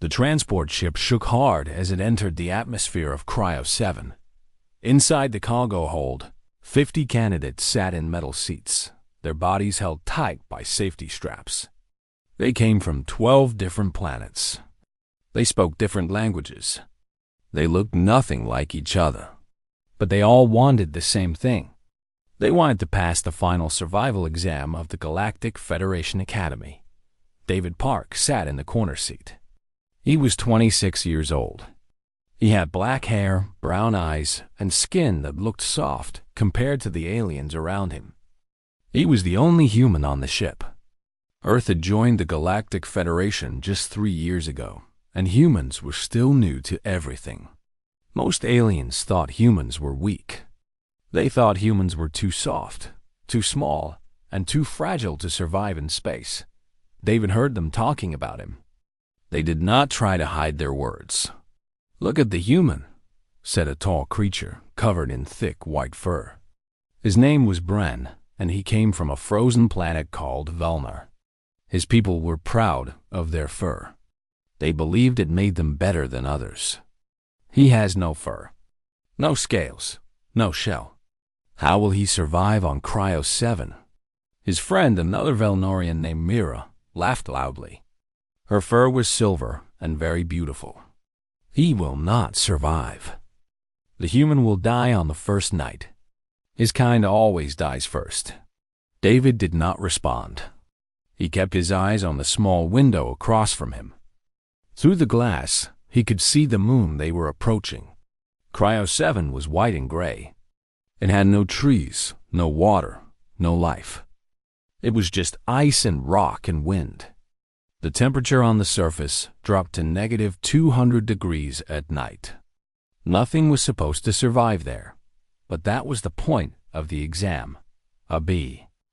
The transport ship shook hard as it entered the atmosphere of Cryo 7. Inside the cargo hold, 50 candidates sat in metal seats, their bodies held tight by safety straps. They came from 12 different planets. They spoke different languages. They looked nothing like each other. But they all wanted the same thing. They wanted to pass the final survival exam of the Galactic Federation Academy. David Park sat in the corner seat. He was 26 years old. He had black hair, brown eyes, and skin that looked soft compared to the aliens around him. He was the only human on the ship. Earth had joined the Galactic Federation just 3 years ago, and humans were still new to everything. Most aliens thought humans were weak. They thought humans were too soft, too small, and too fragile to survive in space. David heard them talking about him. They did not try to hide their words. "Look at the human," said a tall creature covered in thick white fur. His name was Bren, and he came from a frozen planet called Velnar. His people were proud of their fur. They believed it made them better than others. "He has no fur, no scales, no shell. How will he survive on Cryo 7? His friend, another Velnorian named Mira, laughed loudly. Her fur was silver and very beautiful. "He will not survive. The human will die on the first night. His kind always dies first." David did not respond. He kept his eyes on the small window across from him. Through the glass, he could see the moon they were approaching. Cryo 7 was white and gray. It had no trees, no water, no life. It was just ice and rock and wind. The temperature on the surface dropped to negative 200 degrees at night. Nothing was supposed to survive there, but that was the point of the exam. A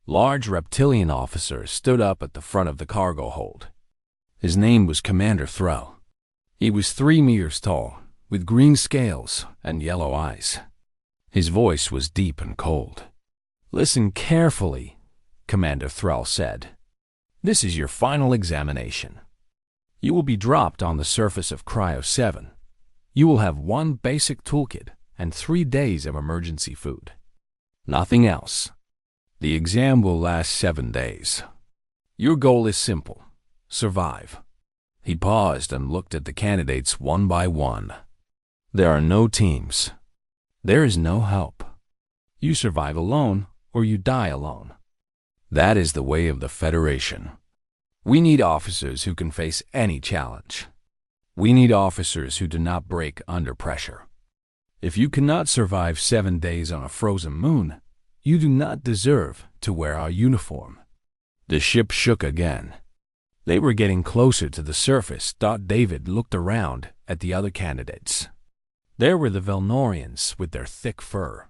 large reptilian officer stood up at the front of the cargo hold. His name was Commander Threll. He was 3 meters tall, with green scales and yellow eyes. His voice was deep and cold. "Listen carefully," Commander Threll said. "This is your final examination. You will be dropped on the surface of Cryo 7. You will have 1 basic toolkit and 3 days of emergency food. Nothing else. The exam will last 7 days. Your goal is simple: survive." He paused and looked at the candidates one by one. "There are no teams. There is no help. You survive alone or you die alone. That is the way of the Federation. We need officers who can face any challenge. We need officers who do not break under pressure. If you cannot survive 7 days on a frozen moon, you do not deserve to wear our uniform." The ship shook again. They were getting closer to the surface. David looked around at the other candidates. There were the Velnorians with their thick fur.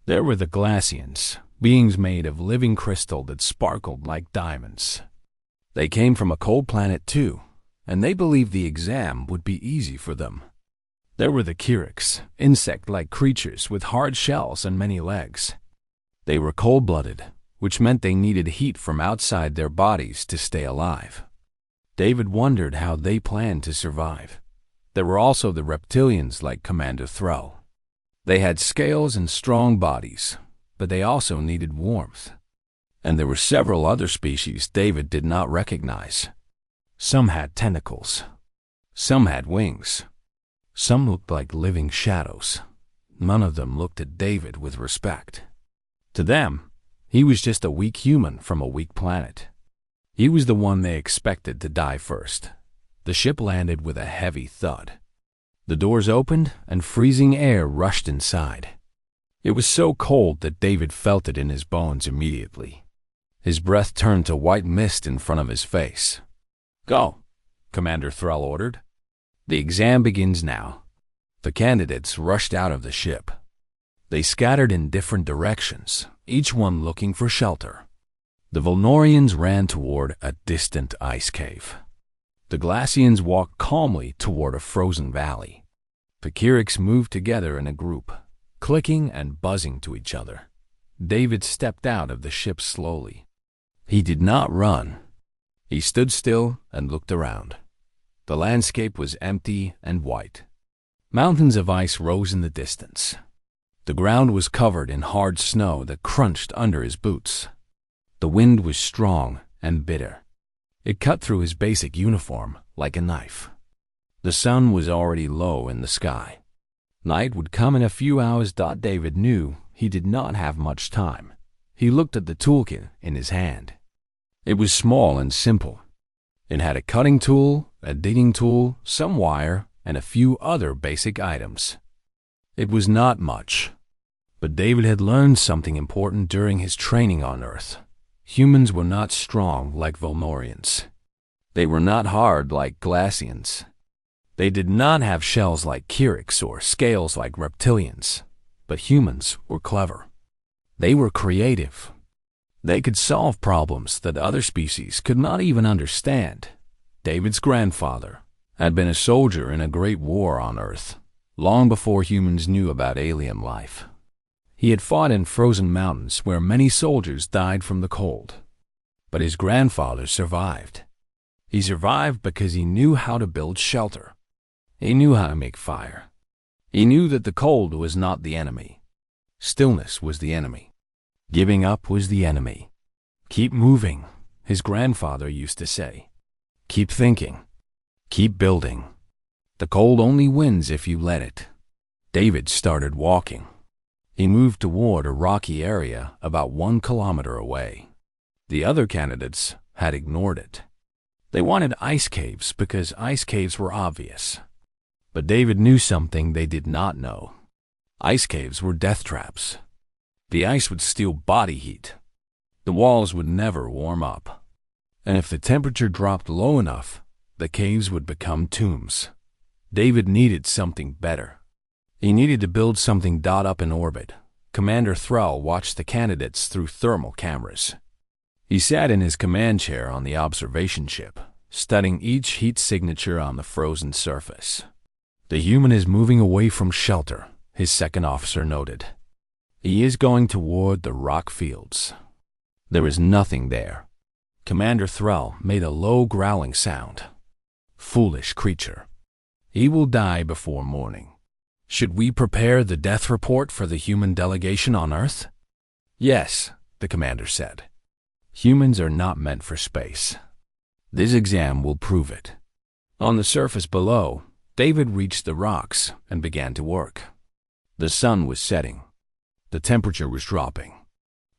There were the Glacians, beings made of living crystal that sparkled like diamonds. They came from a cold planet too, and they believed the exam would be easy for them. There were the Kiriks, insect-like creatures with hard shells and many legs. They were cold-blooded, which meant they needed heat from outside their bodies to stay alive. David wondered how they planned to survive. There were also the reptilians like Commander Threll. They had scales and strong bodies, but they also needed warmth. And there were several other species David did not recognize. Some had tentacles. Some had wings. Some looked like living shadows. None of them looked at David with respect. To them, he was just a weak human from a weak planet. He was the one they expected to die first. The ship landed with a heavy thud. The doors opened and freezing air rushed inside. It was so cold that David felt it in his bones immediately. His breath turned to white mist in front of his face. "Go," Commander Threll ordered. "The exam begins now." The candidates rushed out of the ship. They scattered in different directions, each one looking for shelter. The Velnorians ran toward a distant ice cave. The Glacians walked calmly toward a frozen valley. The Kiriks moved together in a group, clicking and buzzing to each other. David stepped out of the ship slowly. He did not run. He stood still and looked around. The landscape was empty and white. Mountains of ice rose in the distance. The ground was covered in hard snow that crunched under his boots. The wind was strong and bitter. It cut through his basic uniform like a knife. The sun was already low in the sky. Night would come in a few hours. David knew he did not have much time. He looked at the toolkit in his hand. It was small and simple. It had a cutting tool, a digging tool, some wire, and a few other basic items. It was not much, but David had learned something important during his training on Earth. Humans were not strong like Volmorians. They were not hard like Glacians. They did not have shells like Kyrix or scales like reptilians, but humans were clever. They were creative. They could solve problems that other species could not even understand. David's grandfather had been a soldier in a great war on Earth, long before humans knew about alien life. He had fought in frozen mountains where many soldiers died from the cold. But his grandfather survived. He survived because he knew how to build shelter. He knew how to make fire. He knew that the cold was not the enemy. Stillness was the enemy. Giving up was the enemy. Keep moving, his grandfather used to say. Keep thinking. Keep building. The cold only wins if you let it. David started walking. He moved toward a rocky area about 1 kilometer away. The other candidates had ignored it. They wanted ice caves because ice caves were obvious. But David knew something they did not know. Ice caves were death traps. The ice would steal body heat. The walls would never warm up. And if the temperature dropped low enough, the caves would become tombs. David needed something better. He needed to build something up in orbit. Commander Thrall watched the candidates through thermal cameras. He sat in his command chair on the observation ship, studying each heat signature on the frozen surface. The human is moving away from shelter, his second officer noted. He is going toward the rock fields. There is nothing there. Commander Thrall made a low growling sound. Foolish creature. He will die before morning. Should we prepare the death report for the human delegation on Earth? Yes, the commander said. Humans are not meant for space. This exam will prove it. On the surface below, David reached the rocks and began to work. The sun was setting. The temperature was dropping.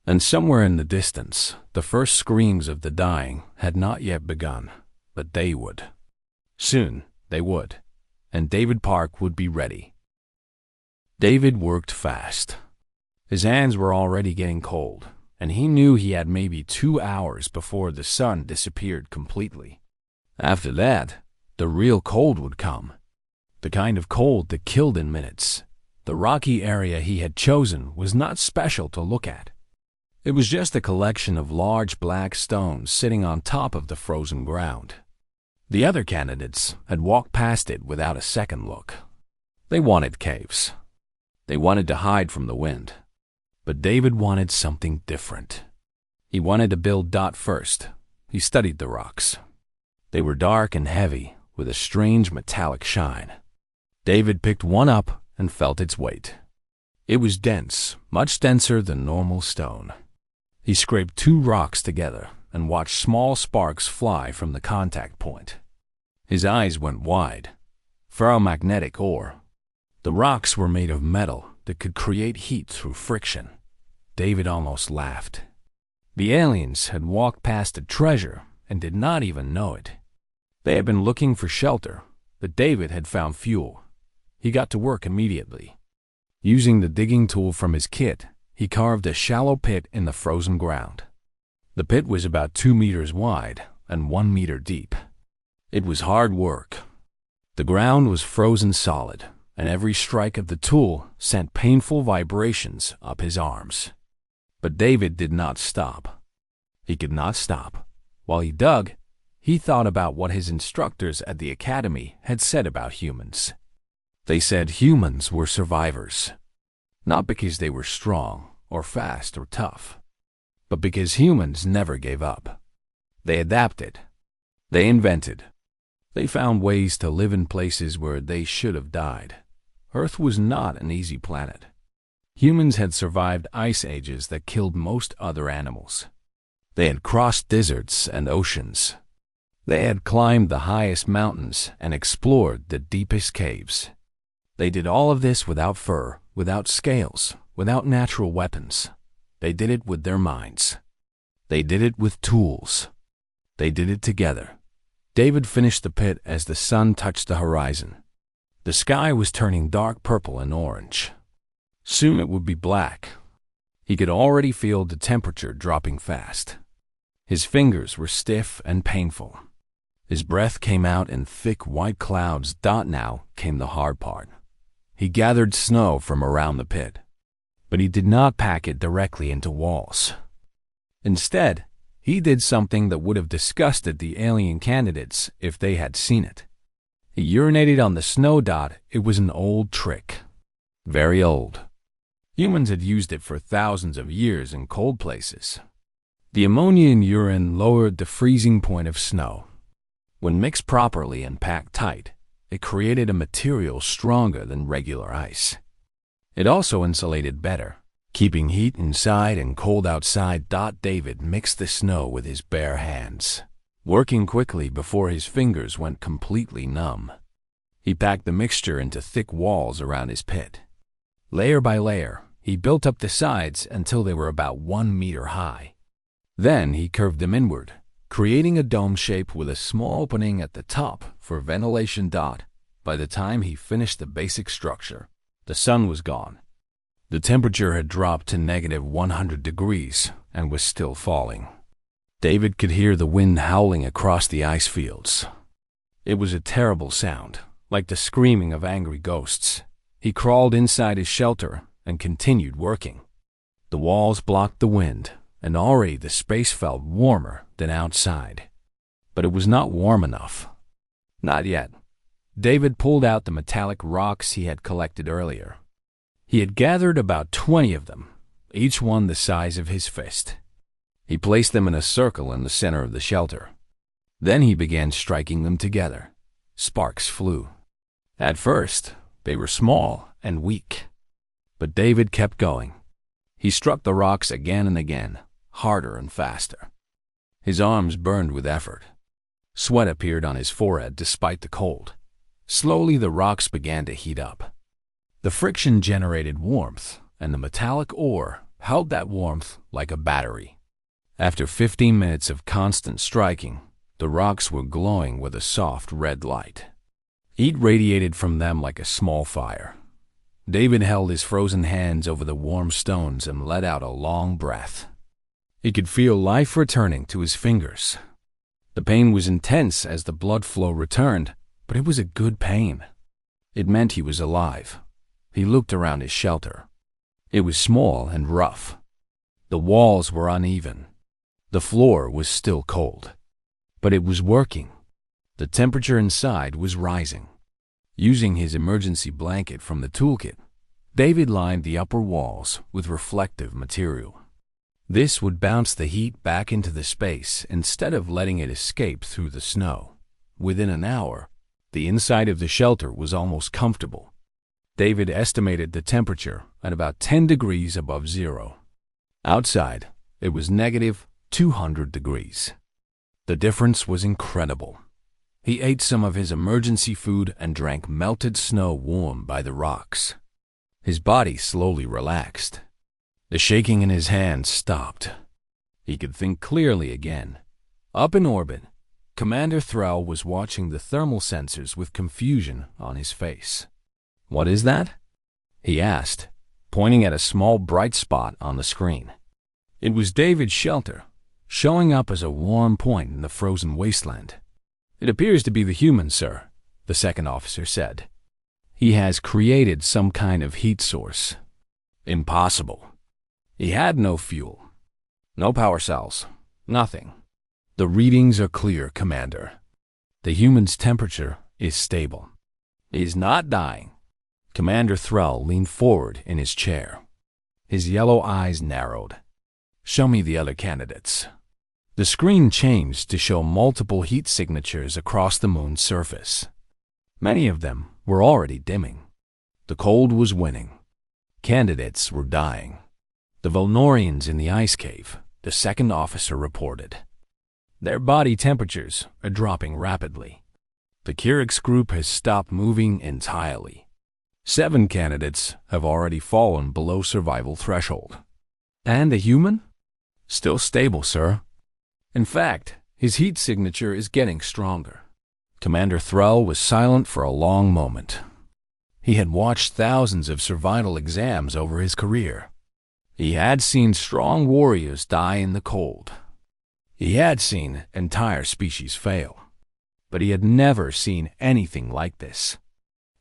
And somewhere in the distance, the first screams of the dying had not yet begun, but they would. Soon, they would, and David Park would be ready. David worked fast. His hands were already getting cold, and he knew he had maybe 2 hours before the sun disappeared completely. After that, the real cold would come. The kind of cold that killed in minutes. The rocky area he had chosen was not special to look at. It was just a collection of large black stones sitting on top of the frozen ground. The other candidates had walked past it without a second look. They wanted caves. They wanted to hide from the wind. But David wanted something different. He wanted to build first. He studied the rocks. They were dark and heavy, with a strange metallic shine. David picked one up and felt its weight. It was dense, much denser than normal stone. He scraped 2 rocks together and watched small sparks fly from the contact point. His eyes went wide. Ferromagnetic ore. The rocks were made of metal that could create heat through friction. David almost laughed. The aliens had walked past a treasure and did not even know it. They had been looking for shelter, but David had found fuel. He got to work immediately. Using the digging tool from his kit, he carved a shallow pit in the frozen ground. The pit was about 2 meters wide and 1 meter deep. It was hard work. The ground was frozen solid, and every strike of the tool sent painful vibrations up his arms. But David did not stop. He could not stop. While he dug, he thought about what his instructors at the academy had said about humans. They said humans were survivors, not because they were strong or fast or tough, but because humans never gave up. They adapted. They invented. They found ways to live in places where they should have died. Earth was not an easy planet. Humans had survived ice ages that killed most other animals. They had crossed deserts and oceans. They had climbed the highest mountains and explored the deepest caves. They did all of this without fur, without scales, without natural weapons. They did it with their minds. They did it with tools. They did it together. David finished the pit as the sun touched the horizon. The sky was turning dark purple and orange. Soon it would be black. He could already feel the temperature dropping fast. His fingers were stiff and painful. His breath came out in thick white clouds. Now came the hard part. He gathered snow from around the pit, but he did not pack it directly into walls. Instead, he did something that would have disgusted the alien candidates if they had seen it. He urinated on the snow. It was an old trick. Very old. Humans had used it for thousands of years in cold places. The ammonia in urine lowered the freezing point of snow. When mixed properly and packed tight, it created a material stronger than regular ice. It also insulated better, keeping heat inside and cold outside. David mixed the snow with his bare hands, working quickly before his fingers went completely numb. He packed the mixture into thick walls around his pit. Layer by layer, he built up the sides until they were about 1 meter high. Then he curved them inward, creating a dome shape with a small opening at the top for ventilation. By the time he finished the basic structure, the sun was gone. The temperature had dropped to -100 degrees and was still falling. David could hear the wind howling across the ice fields. It was a terrible sound, like the screaming of angry ghosts. He crawled inside his shelter and continued working. The walls blocked the wind, and already the space felt warmer than outside. But it was not warm enough. Not yet. David pulled out the metallic rocks he had collected earlier. He had gathered about 20 of them, each one the size of his fist. He placed them in a circle in the center of the shelter. Then he began striking them together. Sparks flew. At first, they were small and weak. But David kept going. He struck the rocks again and again, harder and faster. His arms burned with effort. Sweat appeared on his forehead despite the cold. Slowly the rocks began to heat up. The friction generated warmth, and the metallic ore held that warmth like a battery. After 15 minutes of constant striking, the rocks were glowing with a soft red light. Heat radiated from them like a small fire. David held his frozen hands over the warm stones and let out a long breath. He could feel life returning to his fingers. The pain was intense as the blood flow returned, but it was a good pain. It meant he was alive. He looked around his shelter. It was small and rough. The walls were uneven. The floor was still cold. But it was working. The temperature inside was rising. Using his emergency blanket from the toolkit, David lined the upper walls with reflective material. This would bounce the heat back into the space instead of letting it escape through the snow. Within an hour, the inside of the shelter was almost comfortable. David estimated the temperature at about 10 degrees above zero. Outside, it was -200 degrees. The difference was incredible. He ate some of his emergency food and drank melted snow warmed by the rocks. His body slowly relaxed. The shaking in his hands stopped. He could think clearly again. Up in orbit, Commander Thrall was watching the thermal sensors with confusion on his face. "What is that?" he asked, pointing at a small bright spot on the screen. It was David's shelter, showing up as a warm point in the frozen wasteland. "It appears to be the human, sir," the second officer said. "He has created some kind of heat source." "Impossible." He had no fuel. No power cells. Nothing. "The readings are clear, Commander. The human's temperature is stable. He's not dying." Commander Thrall leaned forward in his chair. His yellow eyes narrowed. "Show me the other candidates." The screen changed to show multiple heat signatures across the moon's surface. Many of them were already dimming. The cold was winning. Candidates were dying. The Volnorians in the ice cave, the second officer reported. Their body temperatures are dropping rapidly. The Kyrix group has stopped moving entirely. 7 candidates have already fallen below survival threshold. And a human? Still stable, sir. In fact, his heat signature is getting stronger. Commander Thrall was silent for a long moment. He had watched thousands of survival exams over his career. He had seen strong warriors die in the cold. He had seen entire species fail. But he had never seen anything like this.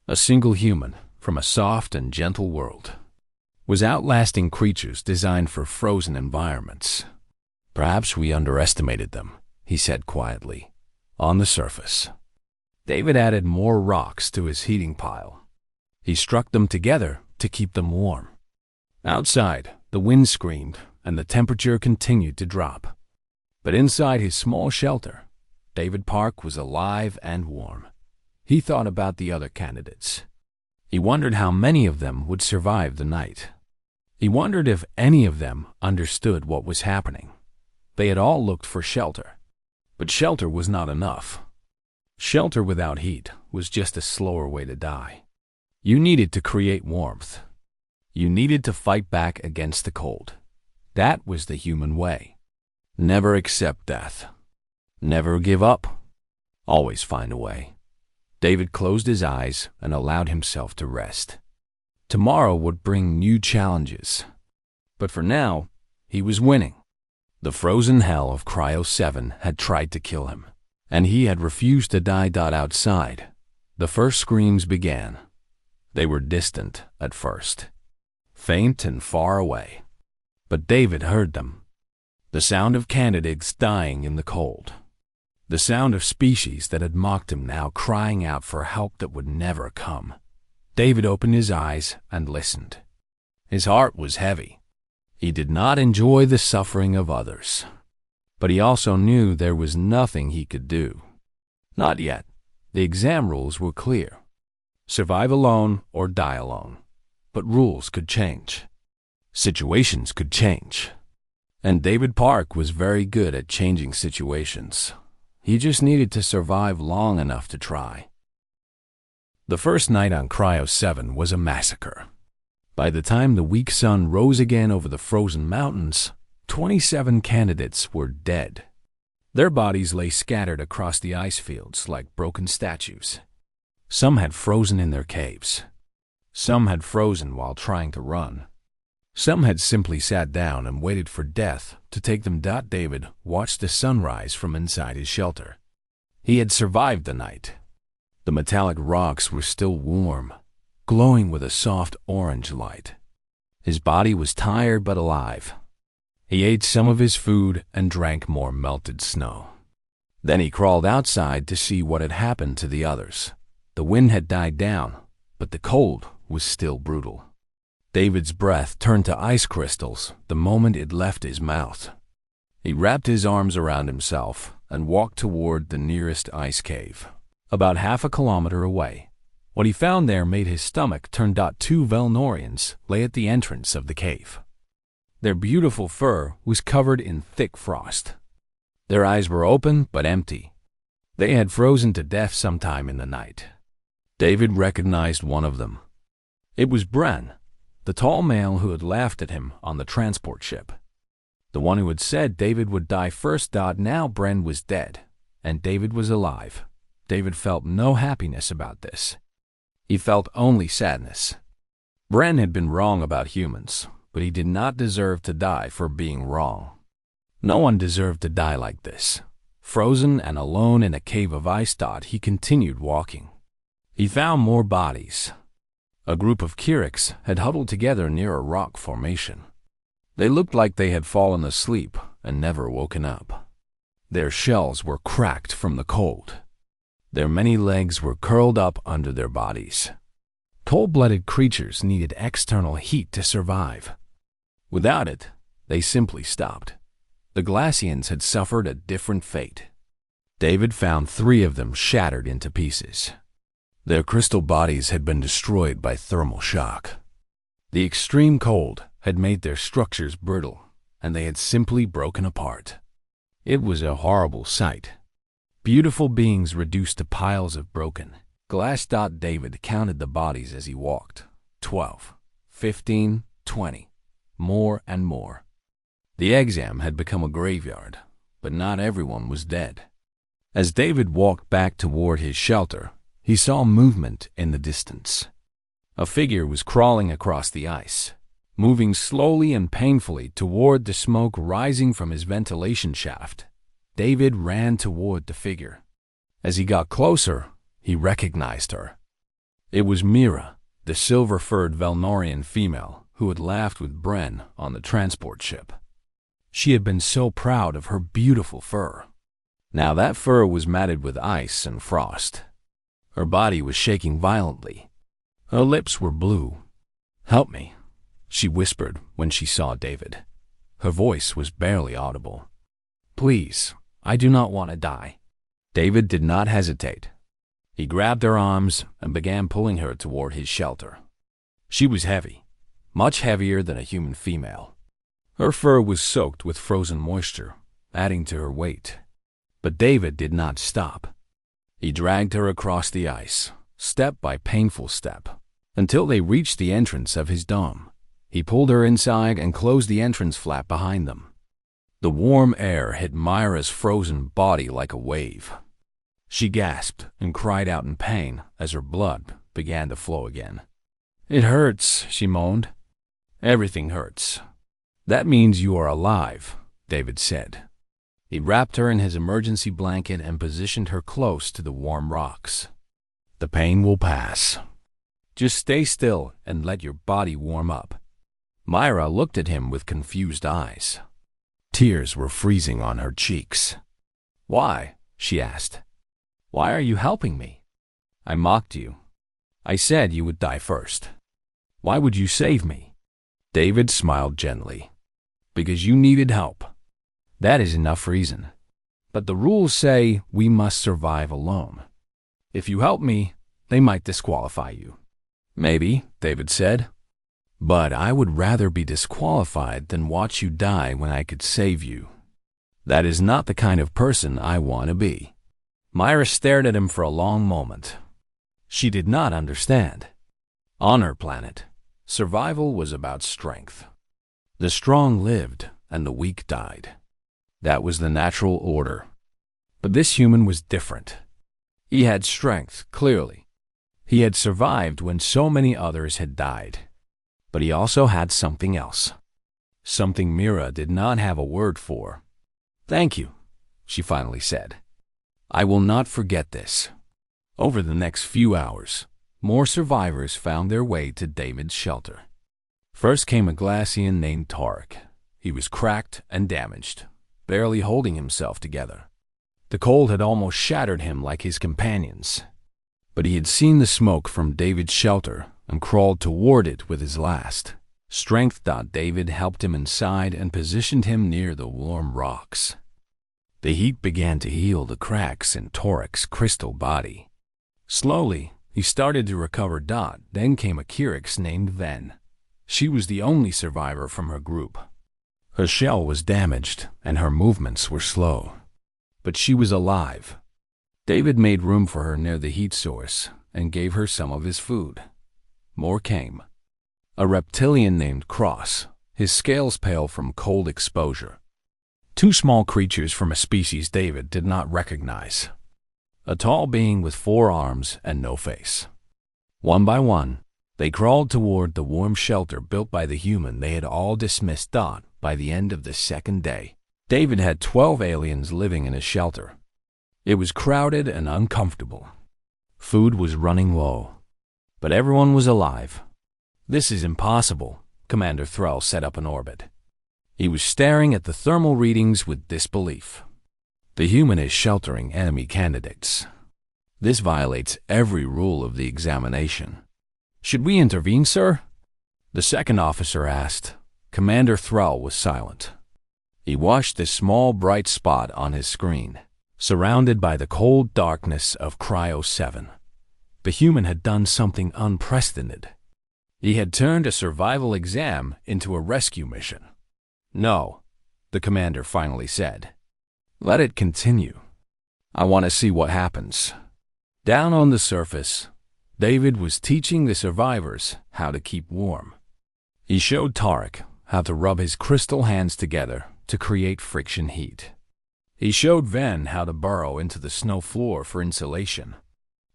A single human from a soft and gentle world was outlasting creatures designed for frozen environments. Perhaps we underestimated them, he said quietly. On the surface. David added more rocks to his heating pile. He struck them together to keep them warm. Outside, the wind screamed and the temperature continued to drop. But inside his small shelter, David Park was alive and warm. He thought about the other candidates. He wondered how many of them would survive the night. He wondered if any of them understood what was happening. They had all looked for shelter. But shelter was not enough. Shelter without heat was just a slower way to die. You needed to create warmth. You needed to fight back against the cold. That was the human way. Never accept death. Never give up. Always find a way. David closed his eyes and allowed himself to rest. Tomorrow would bring new challenges. But for now, he was winning. The frozen hell of Cryo 7 had tried to kill him, and he had refused to die. Outside, the first screams began. They were distant at first, faint and far away. But David heard them. The sound of candidates dying in the cold. The sound of species that had mocked him now crying out for help that would never come. David opened his eyes and listened. His heart was heavy. He did not enjoy the suffering of others. But he also knew there was nothing he could do. Not yet. The exam rules were clear. Survive alone or die alone. But rules could change. Situations could change. And David Park was very good at changing situations. He just needed to survive long enough to try. The first night on Cryo 7 was a massacre. By the time the weak sun rose again over the frozen mountains, 27 candidates were dead. Their bodies lay scattered across the ice fields like broken statues. Some had frozen in their caves. Some had frozen while trying to run. Some had simply sat down and waited for death to take them. David watched the sunrise from inside his shelter. He had survived the night. The metallic rocks were still warm, glowing with a soft orange light. His body was tired but alive. He ate some of his food and drank more melted snow. Then he crawled outside to see what had happened to the others. The wind had died down, but the cold was still brutal. David's breath turned to ice crystals the moment it left his mouth. He wrapped his arms around himself and walked toward the nearest ice cave, about half a kilometer away. What he found there made his stomach turn. 2 Velnorians lay at the entrance of the cave. Their beautiful fur was covered in thick frost. Their eyes were open but empty. They had frozen to death sometime in the night. David recognized one of them. It was Bren, the tall male who had laughed at him on the transport ship. The one who had said David would die first. Now Bren was dead, and David was alive. David felt no happiness about this. He felt only sadness. Bren had been wrong about humans, but he did not deserve to die for being wrong. No one deserved to die like this. Frozen and alone in a cave of ice. He continued walking. He found more bodies. A group of Kyrix had huddled together near a rock formation. They looked like they had fallen asleep and never woken up. Their shells were cracked from the cold. Their many legs were curled up under their bodies. Cold-blooded creatures needed external heat to survive. Without it, they simply stopped. The Glacians had suffered a different fate. David found 3 of them shattered into pieces. Their crystal bodies had been destroyed by thermal shock. The extreme cold had made their structures brittle, and they had simply broken apart. It was a horrible sight. Beautiful beings reduced to piles of broken glass. David counted the bodies as he walked. 12, 15, 20. More and more. The exam had become a graveyard, but not everyone was dead. As David walked back toward his shelter, he saw movement in the distance. A figure was crawling across the ice, moving slowly and painfully toward the smoke rising from his ventilation shaft. David ran toward the figure. As he got closer, he recognized her. It was Mira, the silver-furred Valnorian female who had laughed with Bren on the transport ship. She had been so proud of her beautiful fur. Now that fur was matted with ice and frost. Her body was shaking violently. Her lips were blue. "Help me," she whispered when she saw David. Her voice was barely audible. "Please, I do not want to die." David did not hesitate. He grabbed her arms and began pulling her toward his shelter. She was heavy, much heavier than a human female. Her fur was soaked with frozen moisture, adding to her weight. But David did not stop. He dragged her across the ice, step by painful step, until they reached the entrance of his dome. He pulled her inside and closed the entrance flap behind them. The warm air hit Myra's frozen body like a wave. She gasped and cried out in pain as her blood began to flow again. "It hurts," she moaned. "Everything hurts." "That means you are alive," David said. He wrapped her in his emergency blanket and positioned her close to the warm rocks. "The pain will pass. Just stay still and let your body warm up." Myra looked at him with confused eyes. Tears were freezing on her cheeks. "Why?" she asked. "Why are you helping me?" "I mocked you. I said you would die first. Why would you save me?" David smiled gently. "Because you needed help. That is enough reason. But the rules say we must survive alone. If you help me, they might disqualify you." "Maybe," David said. "But I would rather be disqualified than watch you die when I could save you. That is not the kind of person I want to be." Myra stared at him for a long moment. She did not understand. On her planet, survival was about strength. The strong lived and the weak died. That was the natural order. But this human was different. He had strength, clearly. He had survived when so many others had died. But he also had something else. Something Mira did not have a word for. "Thank you," she finally said. "I will not forget this." Over the next few hours, more survivors found their way to David's shelter. First came a Glacian named Tarek. He was cracked and damaged, barely holding himself together. The cold had almost shattered him like his companions. But he had seen the smoke from David's shelter and crawled toward it with his last strength. David helped him inside and positioned him near the warm rocks. The heat began to heal the cracks in Tarek's crystal body. Slowly, he started to recover. Then came a Kyrix named Ven. She was the only survivor from her group. Her shell was damaged and her movements were slow. But she was alive. David made room for her near the heat source and gave her some of his food. More came. A reptilian named Cross, his scales pale from cold exposure. 2 small creatures from a species David did not recognize. A tall being with 4 arms and no face. One by one, they crawled toward the warm shelter built by the human they had all dismissed. By the end of the second day, David had 12 aliens living in his shelter. It was crowded and uncomfortable. Food was running low, but everyone was alive. "This is impossible," Commander Thrall set up in orbit. He was staring at the thermal readings with disbelief. "The human is sheltering enemy candidates. This violates every rule of the examination. Should we intervene, sir?" The second officer asked. Commander Thrall was silent. He watched the small bright spot on his screen, surrounded by the cold darkness of Cryo 7. The human had done something unprecedented. He had turned a survival exam into a rescue mission. "No," the commander finally said. "Let it continue. I want to see what happens." Down on the surface, David was teaching the survivors how to keep warm. He showed Tarek how to rub his crystal hands together to create friction heat. He showed Ven how to burrow into the snow floor for insulation.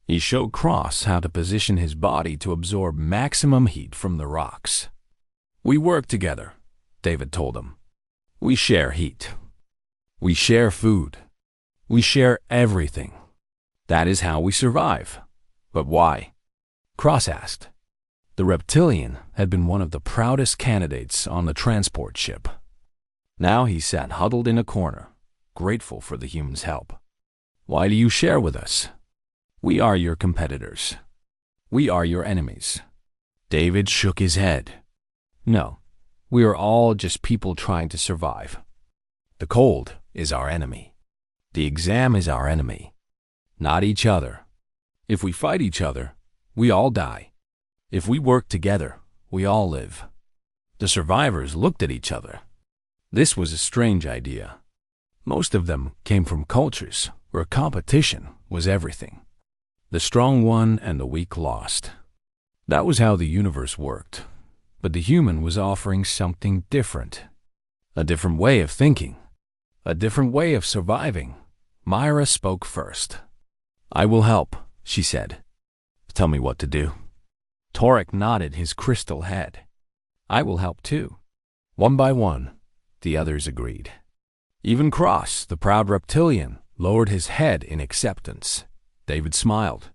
He showed Cross how to position his body to absorb maximum heat from the rocks. "We work together," David told him. "We share heat. We share food. We share everything. That is how we survive." "But why?" Cross asked. The reptilian had been one of the proudest candidates on the transport ship. Now he sat huddled in a corner, grateful for the humans' help. "Why do you share with us?" "We are your competitors. We are your enemies." David shook his head. "No, we are all just people trying to survive. The cold is our enemy. The exam is our enemy, not each other. If we fight each other, we all die. If we work together, we all live." The survivors looked at each other. This was a strange idea. Most of them came from cultures where competition was everything. The strong won and the weak lost. That was how the universe worked. But the human was offering something different. A different way of thinking. A different way of surviving. Myra spoke first. "I will help," she said. "Tell me what to do." Torek nodded his crystal head. "I will help too." One by one, the others agreed. Even Cross, the proud reptilian, lowered his head in acceptance. David smiled.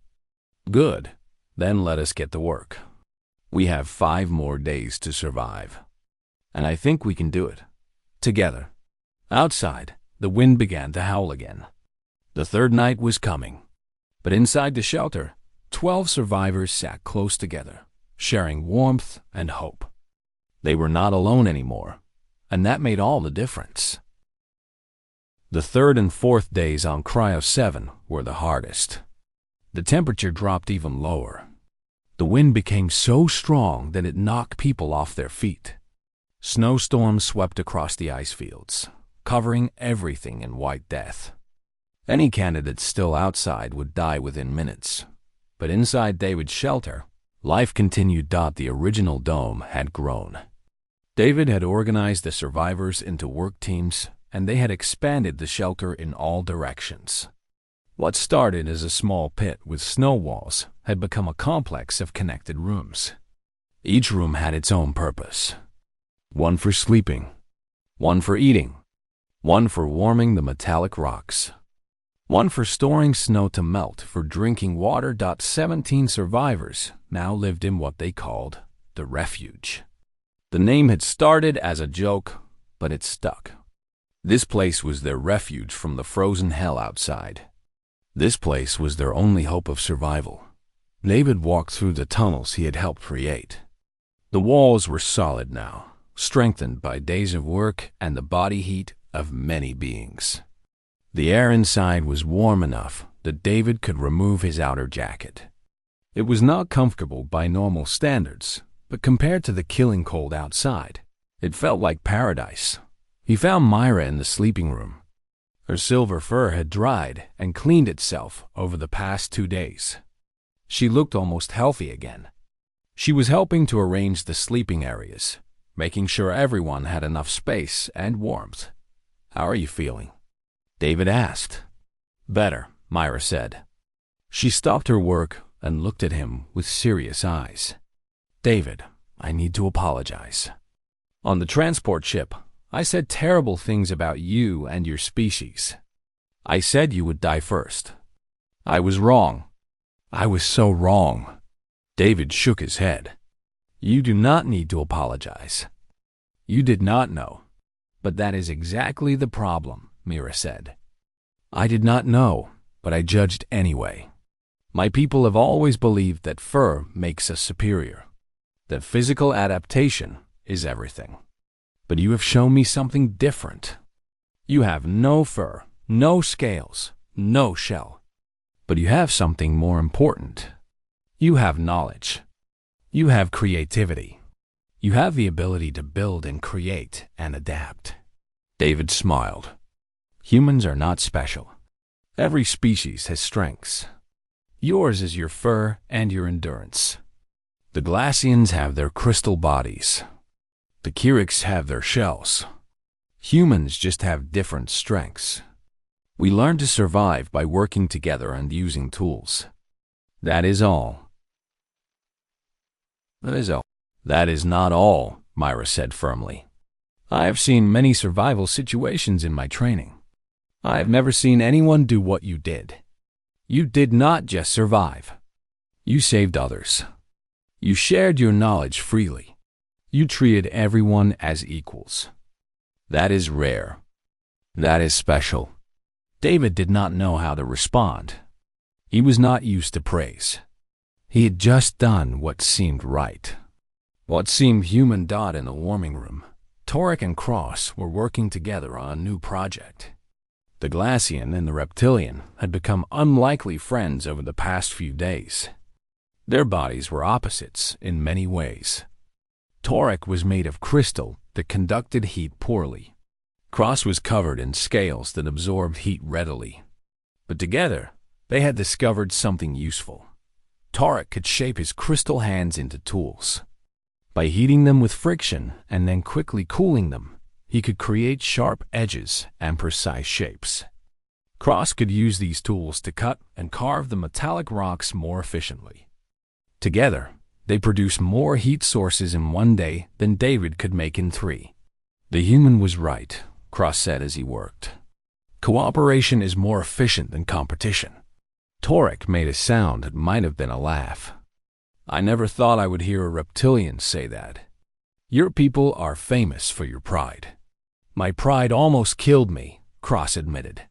"Good. Then let us get to work. We have 5 more days to survive. And I think we can do it. Together." Outside, the wind began to howl again. The third night was coming. But inside the shelter, 12 survivors sat close together, sharing warmth and hope. They were not alone anymore, and that made all the difference. The third and fourth days on Cryo 7 were the hardest. The temperature dropped even lower. The wind became so strong that it knocked people off their feet. Snowstorms swept across the ice fields, covering everything in white death. Any candidate still outside would die within minutes. But inside David's shelter, life continued. The original dome had grown. David had organized the survivors into work teams, and they had expanded the shelter in all directions. What started as a small pit with snow walls had become a complex of connected rooms. Each room had its own purpose. One for sleeping, one for eating, one for warming the metallic rocks, one for storing snow to melt for drinking water. 17 survivors now lived in what they called the refuge. The name had started as a joke, but it stuck. This place was their refuge from the frozen hell outside. This place was their only hope of survival. David walked through the tunnels he had helped create. The walls were solid now, strengthened by days of work and the body heat of many beings. The air inside was warm enough that David could remove his outer jacket. It was not comfortable by normal standards, but compared to the killing cold outside, it felt like paradise. He found Myra in the sleeping room. Her silver fur had dried and cleaned itself over the past 2 days. She looked almost healthy again. She was helping to arrange the sleeping areas, making sure everyone had enough space and warmth. "How are you feeling?" David asked. "Better," Myra said. She stopped her work and looked at him with serious eyes. "David, I need to apologize. On the transport ship, I said terrible things about you and your species. I said you would die first. I was wrong. I was so wrong." David shook his head. "You do not need to apologize. You did not know. But that is exactly the problem," Mira said. "I did not know, but I judged anyway. My people have always believed that fur makes us superior, that physical adaptation is everything. But you have shown me something different. You have no fur, no scales, no shell. But you have something more important. You have knowledge. You have creativity. You have the ability to build and create and adapt. David smiled. Humans are not special. Every species has strengths. Yours is your fur and your endurance. The Glacians have their crystal bodies. The Kiriks have their shells. Humans just have different strengths. We learn to survive by working together and using tools. That is all. That is all. That is not all, Myra said firmly. I have seen many survival situations in my training. I have never seen anyone do what you did. You did not just survive. You saved others. You shared your knowledge freely. You treated everyone as equals. That is rare. That is special. David did not know how to respond. He was not used to praise. He had just done what seemed right. What seemed human. In the warming room, Torek and Cross were working together on a new project. The Glacian and the Reptilian had become unlikely friends over the past few days. Their bodies were opposites in many ways. Torek was made of crystal that conducted heat poorly. Cross was covered in scales that absorbed heat readily. But together, they had discovered something useful. Torek could shape his crystal hands into tools. By heating them with friction and then quickly cooling them, he could create sharp edges and precise shapes. Cross could use these tools to cut and carve the metallic rocks more efficiently. Together, they produced more heat sources in one day than David could make in 3. The human was right, Cross said as he worked. Cooperation is more efficient than competition. Torek made a sound that might have been a laugh. I never thought I would hear a reptilian say that. Your people are famous for your pride. My pride almost killed me, Cross admitted.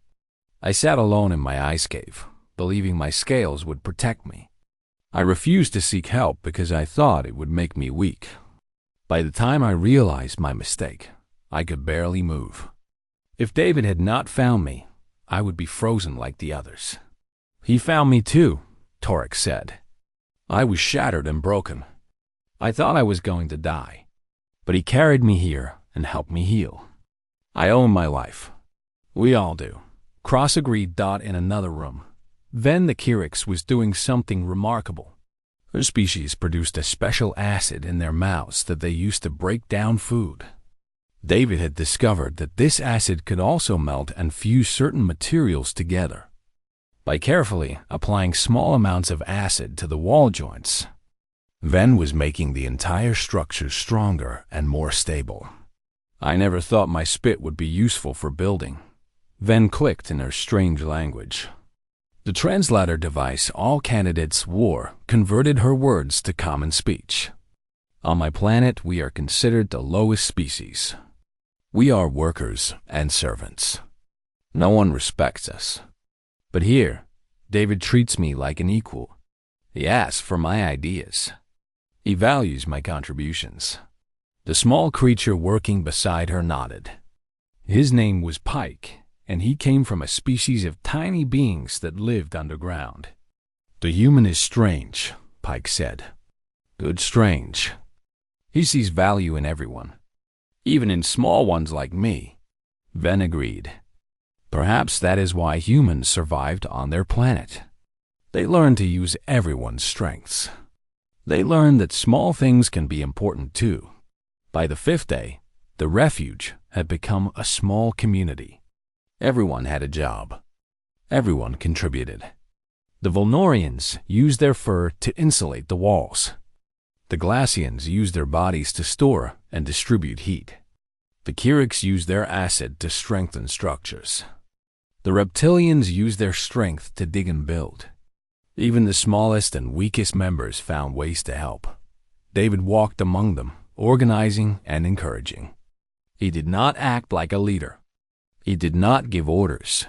I sat alone in my ice cave, believing my scales would protect me. I refused to seek help because I thought it would make me weak. By the time I realized my mistake, I could barely move. If David had not found me, I would be frozen like the others. He found me too, Torek said. I was shattered and broken. I thought I was going to die. But he carried me here and helped me heal. I owe him my life. We all do. Cross agreed. In another room, Ven the Kiriks was doing something remarkable. Her species produced a special acid in their mouths that they used to break down food. David had discovered that this acid could also melt and fuse certain materials together. By carefully applying small amounts of acid to the wall joints, Ven was making the entire structure stronger and more stable. I never thought my spit would be useful for building. Ven clicked in her strange language. The translator device all candidates wore converted her words to common speech. On my planet, we are considered the lowest species. We are workers and servants. No one respects us. But here, David treats me like an equal. He asks for my ideas. He values my contributions. The small creature working beside her nodded. His name was Pike, and he came from a species of tiny beings that lived underground. The human is strange, Pike said. Good strange. He sees value in everyone, even in small ones like me. Ven agreed. Perhaps that is why humans survived on their planet. They learned to use everyone's strengths. They learned that small things can be important too. By the 5th day, the refuge had become a small community. Everyone had a job. Everyone contributed. The Volnorians used their fur to insulate the walls. The Glacians used their bodies to store and distribute heat. The Kiriks used their acid to strengthen structures. The Reptilians used their strength to dig and build. Even the smallest and weakest members found ways to help. David walked among them, organizing and encouraging. He did not act like a leader. He did not give orders.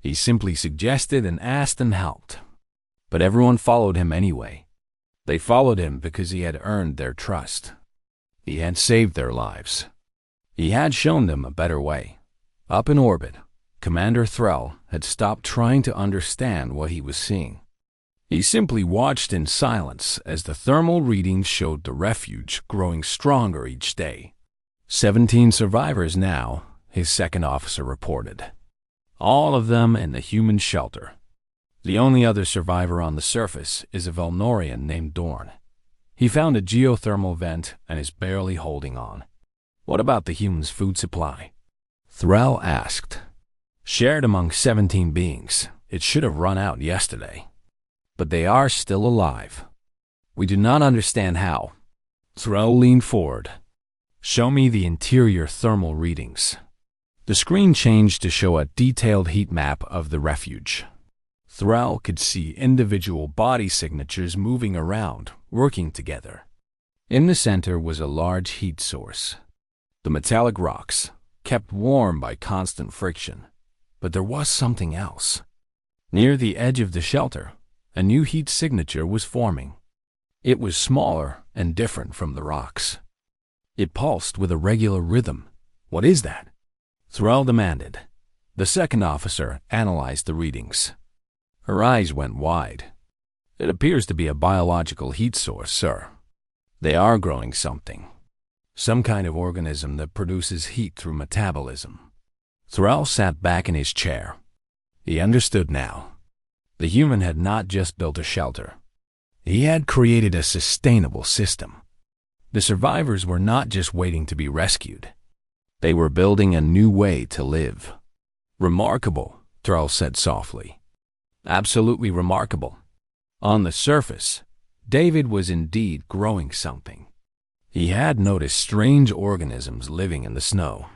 He simply suggested and asked and helped. But everyone followed him anyway. They followed him because he had earned their trust. He had saved their lives. He had shown them a better way, Up in orbit, Commander Thrall had stopped trying to understand what he was seeing. He simply watched in silence as the thermal readings showed the refuge growing stronger each day. 17 survivors now, his second officer reported. All of them in the human shelter. The only other survivor on the surface is a Velnorian named Dorn. He found a geothermal vent and is barely holding on. What about the humans' food supply? Thrall asked. Shared among 17 beings, it should have run out yesterday. But they are still alive. We do not understand how. Thrall leaned forward. Show me the interior thermal readings. The screen changed to show a detailed heat map of the refuge. Thrall could see individual body signatures moving around, working together. In the center was a large heat source. The metallic rocks, kept warm by constant friction. But there was something else. Near the edge of the shelter, a new heat signature was forming. It was smaller and different from the rocks. It pulsed with a regular rhythm. What is that? Thrall demanded. The second officer analyzed the readings. Her eyes went wide. It appears to be a biological heat source, sir. They are growing something. Some kind of organism that produces heat through metabolism. Thrall sat back in his chair. He understood now. The human had not just built a shelter. He had created a sustainable system. The survivors were not just waiting to be rescued. They were building a new way to live. Remarkable, Thrall said softly. Absolutely remarkable. On the surface, David was indeed growing something. He had noticed strange organisms living in the snow.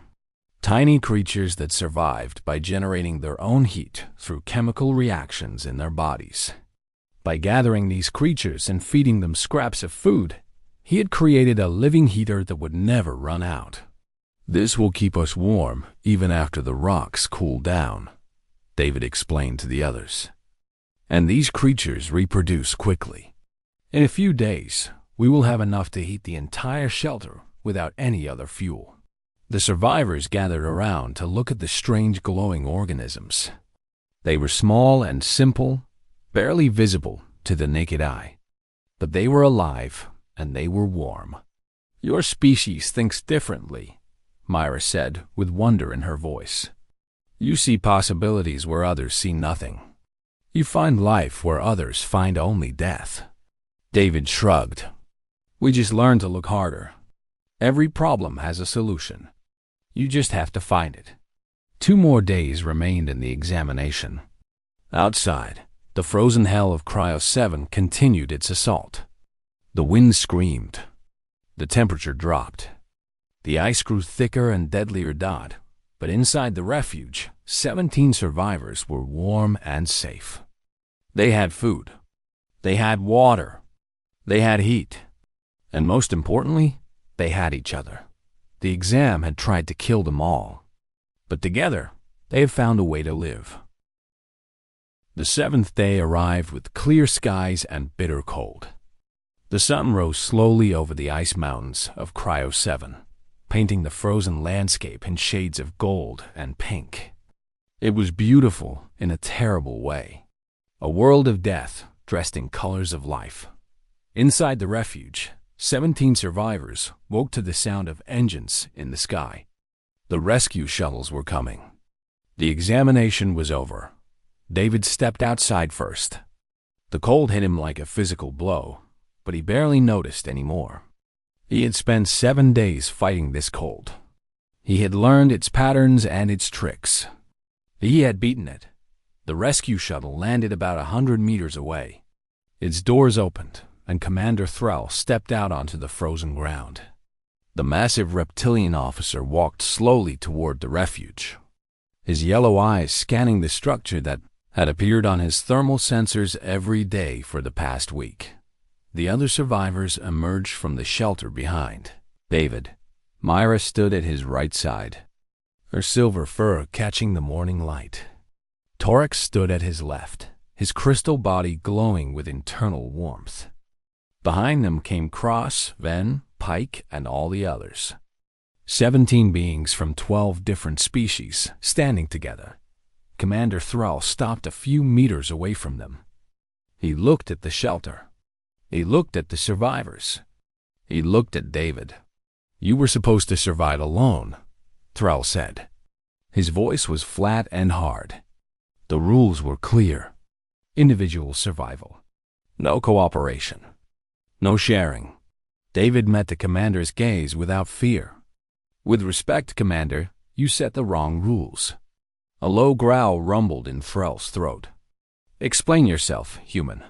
Tiny creatures that survived by generating their own heat through chemical reactions in their bodies. By gathering these creatures and feeding them scraps of food, he had created a living heater that would never run out. This will keep us warm even after the rocks cool down, David explained to the others. And these creatures reproduce quickly. In a few days, we will have enough to heat the entire shelter without any other fuel. The survivors gathered around to look at the strange glowing organisms. They were small and simple, barely visible to the naked eye. But they were alive, and they were warm. Your species thinks differently, Myra said with wonder in her voice. You see possibilities where others see nothing. You find life where others find only death. David shrugged. We just learn to look harder. Every problem has a solution. You just have to find it. 2 more days remained in the examination. Outside, the frozen hell of Cryo 7 continued its assault. The wind screamed. The temperature dropped. The ice grew thicker and deadlier dot, but inside the refuge, 17 survivors were warm and safe. They had food. They had water. They had heat. And most importantly, they had each other. The exam had tried to kill them all. But together, they had found a way to live. The 7th day arrived with clear skies and bitter cold. The sun rose slowly over the ice mountains of Cryo 7, painting the frozen landscape in shades of gold and pink. It was beautiful in a terrible way. A world of death dressed in colors of life. Inside the refuge, 17 survivors woke to the sound of engines in the sky. The rescue shuttles were coming. The examination was over. David stepped outside first. The cold hit him like a physical blow, but he barely noticed anymore. He had spent 7 days fighting this cold. He had learned its patterns and its tricks. He had beaten it. The rescue shuttle landed about 100 meters away. Its doors opened, and Commander Thrall stepped out onto the frozen ground. The massive reptilian officer walked slowly toward the refuge, his yellow eyes scanning the structure that had appeared on his thermal sensors every day for the past week. The other survivors emerged from the shelter behind. David. Myra stood at his right side, her silver fur catching the morning light. Torek stood at his left, his crystal body glowing with internal warmth. Behind them came Cross, Ven, Pike, and all the others. 17 beings from 12 different species standing together. Commander Thrall stopped a few meters away from them. He looked at the shelter. He looked at the survivors. He looked at David. "You were supposed to survive alone," Thrall said. His voice was flat and hard. The rules were clear. Individual survival. No cooperation. No sharing. David met the commander's gaze without fear. "With respect, Commander, you set the wrong rules." A low growl rumbled in Thrall's throat. "Explain yourself, human."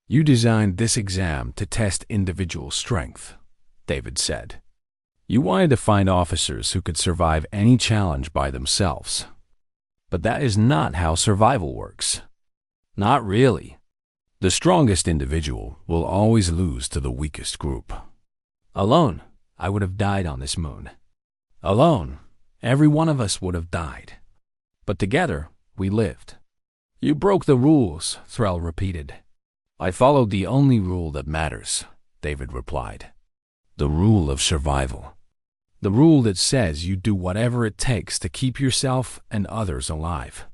"You designed this exam to test individual strength," David said. "You wanted to find officers who could survive any challenge by themselves. But that is not how survival works. Not really. The strongest individual will always lose to the weakest group. Alone, I would have died on this moon. Alone, every one of us would have died. But together, we lived." "You broke the rules," Thrall repeated. "I followed the only rule that matters," David replied. "The rule of survival. The rule that says you do whatever it takes to keep yourself and others alive.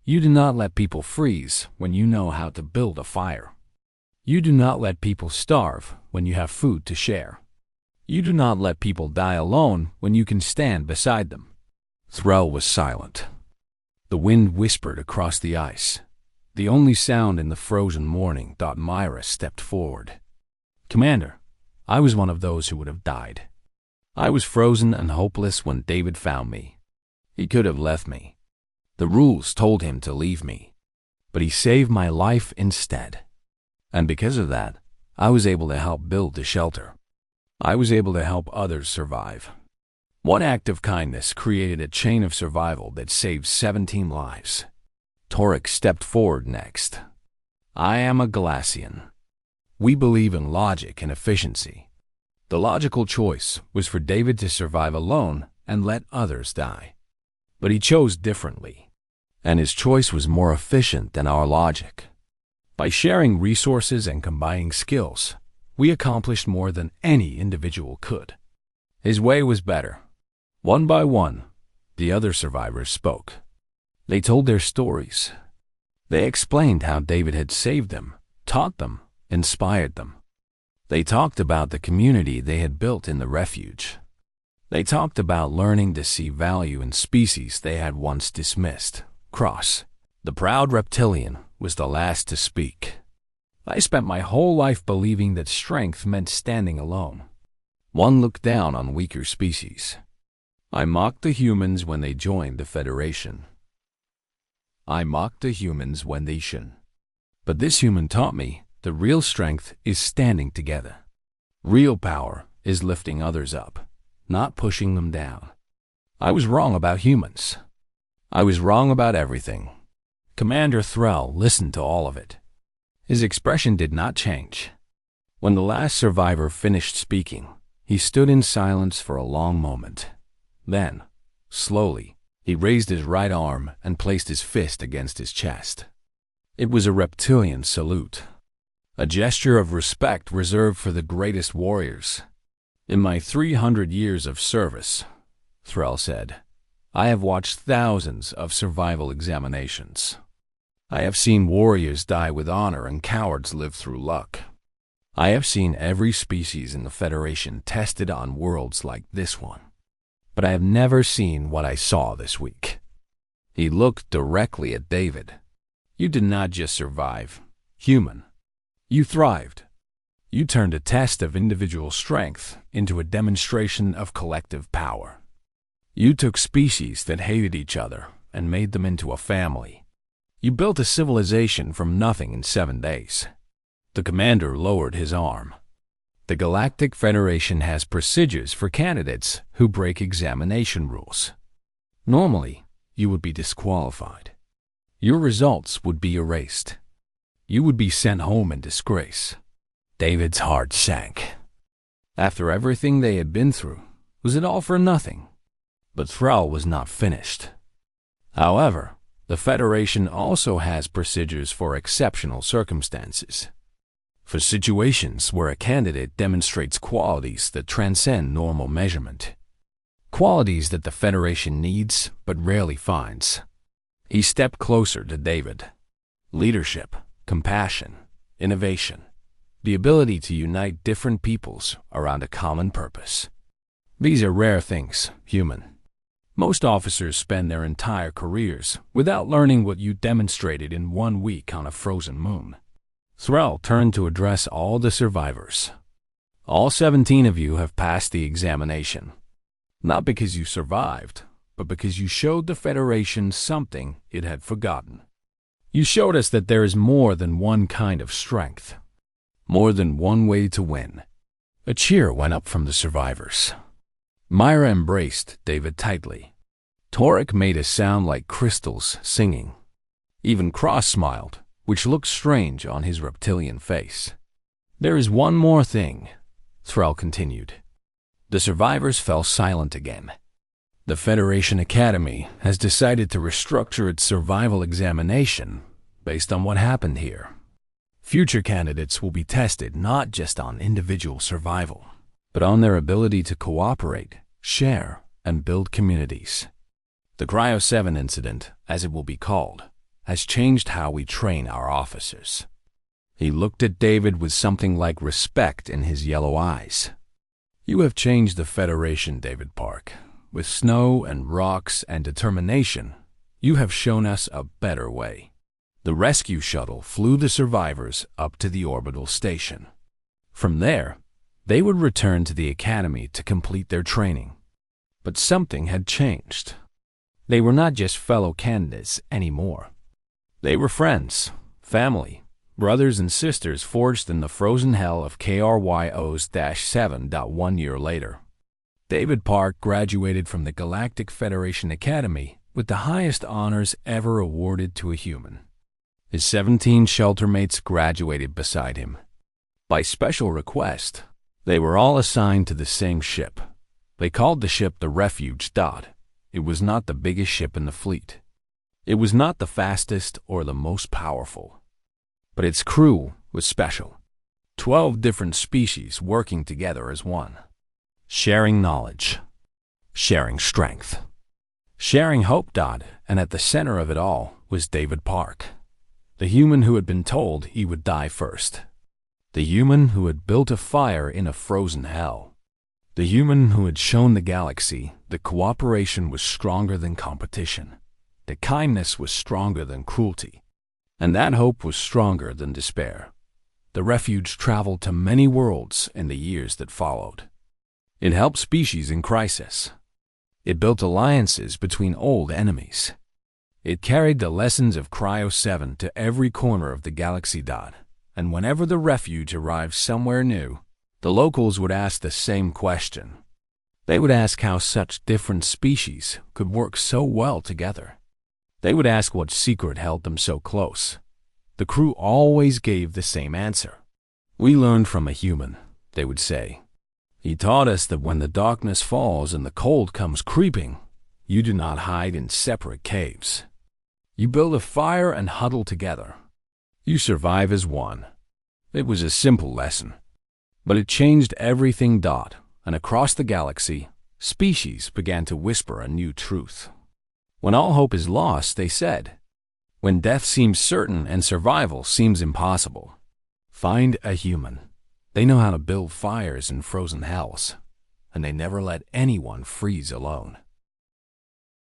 You do not let people freeze when you know how to build a fire. You do not let people starve when you have food to share. You do not let people die alone when you can stand beside them." Thrall was silent. The wind whispered across the ice. The only sound in the frozen morning. Myra stepped forward. "Commander, I was one of those who would have died. I was frozen and hopeless when David found me. He could have left me. The rules told him to leave me. But he saved my life instead. And because of that, I was able to help build the shelter. I was able to help others survive. One act of kindness created a chain of survival that saved 17 lives." Torek stepped forward next. "I am a Galassian. We believe in logic and efficiency. The logical choice was for David to survive alone and let others die. But he chose differently, and his choice was more efficient than our logic. By sharing resources and combining skills, we accomplished more than any individual could. His way was better." One by one, the other survivors spoke. They told their stories. They explained how David had saved them, taught them, inspired them. They talked about the community they had built in the refuge. They talked about learning to see value in species they had once dismissed. Cross, the proud reptilian, was the last to speak. "I spent my whole life believing that strength meant standing alone. One looked down on weaker species. I mocked the humans when they joined the Federation. I mocked the humans when they shouldn't. But this human taught me that real strength is standing together. Real power is lifting others up, not pushing them down. I was wrong about humans. I was wrong about everything." Commander Thrall listened to all of it. His expression did not change. When the last survivor finished speaking, he stood in silence for a long moment. Then, slowly, he raised his right arm and placed his fist against his chest. It was a reptilian salute, a gesture of respect reserved for the greatest warriors. "In my 300 years of service," Thrall said, "I have watched thousands of survival examinations. I have seen warriors die with honor and cowards live through luck. I have seen every species in the Federation tested on worlds like this one. But I have never seen what I saw this week." He looked directly at David. "You did not just survive, human. You thrived. You turned a test of individual strength into a demonstration of collective power. You took species that hated each other and made them into a family. You built a civilization from nothing in 7 days." The commander lowered his arm. "The Galactic Federation has procedures for candidates who break examination rules. Normally, you would be disqualified. Your results would be erased. You would be sent home in disgrace." David's heart sank. After everything they had been through, was it all for nothing? But Thrall was not finished. "However, the Federation also has procedures for exceptional circumstances. For situations where a candidate demonstrates qualities that transcend normal measurement. qualities that the Federation needs but rarely finds. He stepped closer to David. Leadership, compassion, innovation, the ability to unite different peoples around a common purpose. These are rare things, human. Most officers spend their entire careers without learning what you demonstrated in 1 week on a frozen moon. Thrall turned to address all the survivors. All 17 of you have passed the examination. Not because you survived, but because you showed the Federation something it had forgotten. You showed us that there is more than one kind of strength, more than one way to win. A cheer went up from the survivors. Myra embraced David tightly. Torek made a sound like crystals singing. Even Cross smiled, which looked strange on his reptilian face. There is one more thing, Thrall continued. The survivors fell silent again. The Federation Academy has decided to restructure its survival examination based on what happened here. Future candidates will be tested not just on individual survival, but on their ability to cooperate, share, and build communities. The Cryo 7 incident, as it will be called, has changed how we train our officers. He looked at David with something like respect in his yellow eyes. You have changed the Federation, David Park. With snow and rocks and determination, you have shown us a better way. The rescue shuttle flew the survivors up to the orbital station. From there, they would return to the academy to complete their training. But something had changed. They were not just fellow candidates anymore. They were friends, family, brothers and sisters forged in the frozen hell of KRYO's-7. 1 year later. David Park graduated from the Galactic Federation Academy with the highest honors ever awarded to a human. His 17 sheltermates graduated beside him. By special request, they were all assigned to the same ship. They called the ship the Refuge. It was not the biggest ship in the fleet. It was not the fastest or the most powerful. But its crew was special. 12 different species working together as one. Sharing knowledge. Sharing strength. Sharing hope. And at the center of it all was David Park. The human who had been told he would die first. The human who had built a fire in a frozen hell. The human who had shown the galaxy that cooperation was stronger than competition. That kindness was stronger than cruelty. And that hope was stronger than despair. The Refuge traveled to many worlds in the years that followed. It helped species in crisis. It built alliances between old enemies. It carried the lessons of Cryo 7 to every corner of the galaxy. And whenever the Refuge arrived somewhere new, the locals would ask the same question. They would ask how such different species could work so well together. They would ask what secret held them so close. The crew always gave the same answer. We learned from a human, they would say. He taught us that when the darkness falls and the cold comes creeping, you do not hide in separate caves. You build a fire and huddle together. You survive as one. It was a simple lesson, but it changed everything. And across the galaxy, species began to whisper a new truth. When all hope is lost, they said, when death seems certain and survival seems impossible, find a human. They know how to build fires in frozen hells, and they never let anyone freeze alone.